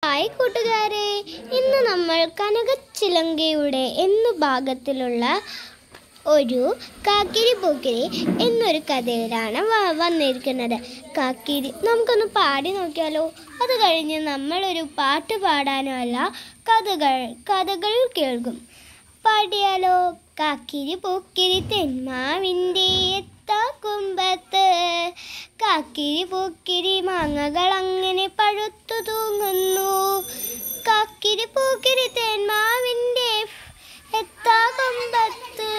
Hi കൂട്ടുകാരെ, ഇന്ന് നമ്മൾ കനകച്ചിലങ്കയുടെ എന്ന ഭാഗത്തിലുള്ള ഒരു കാക്കിരി പൂക്കിരി എന്നൊരു കഥയിലാണ് വന്നിരിക്കുന്നത്. കാക്കിരി നമുക്കൊന്ന് പാടി നോക്കിയാലോ? അത് കഴിഞ്ഞ് നമ്മളൊരു പാട്ട് പാടാനോ അല്ല, കഥകൾ കേൾക്കും. പാടിയാലോ? കാക്കിരി പൂക്കിരി തെന്മാവിൻ്റെ കുമ്പത്ത് കാക്കിരി പൂക്കിരി മാങ്ങകൾ അങ്ങനെ പഴുത്തു തൂങ്ങുന്നു. കാക്കിരി പൂക്കിരി തേന്മാവിൻ്റെ കുമ്പത്ത്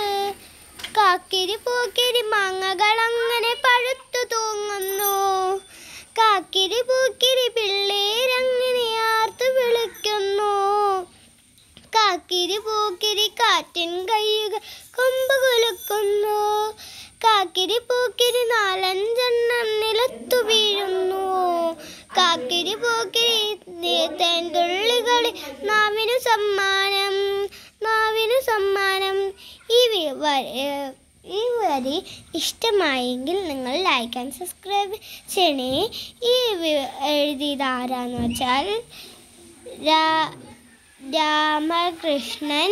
കാക്കിരി പൂക്കിരി മാങ്ങകൾ അങ്ങനെ പഴുത്തു തൂങ്ങുന്നു. കാക്കിരി പൂക്കിരി പിള്ളേരങ്ങനെ ആർത്തു വിളിക്കുന്നു. കാക്കിരി പൂക്കിരി കാറ്റിൻ കൈകൾ കൊമ്പ് കുലുക്കുന്നു. കാക്കിരി പൂക്കിരി നാലഞ്ചെണ്ണം നിലത്തു വീഴുന്നു. കാക്കിരി പൂക്കിരി തേൻതുള്ളികളി നാവിനു സമ്മാനം. ഈ വരി ഇഷ്ടമായെങ്കിൽ നിങ്ങൾ ലൈക്ക് ആൻഡ് സബ്സ്ക്രൈബ് ചെയ്യണേ. ഈ എഴുതിയത് ആരാന്ന് വെച്ചാൽ രാമകൃഷ്ണൻ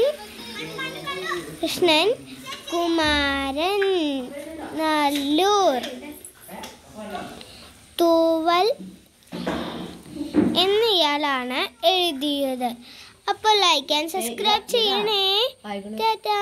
കുമാരൻ നല്ലൂർ തൂവൽ എന്നയാളാണ് എഴുതിയത്. അപ്പോൾ ലൈക്ക് ആൻഡ് സബ്സ്ക്രൈബ് ചെയ്യണേ. ടാറ്റാ.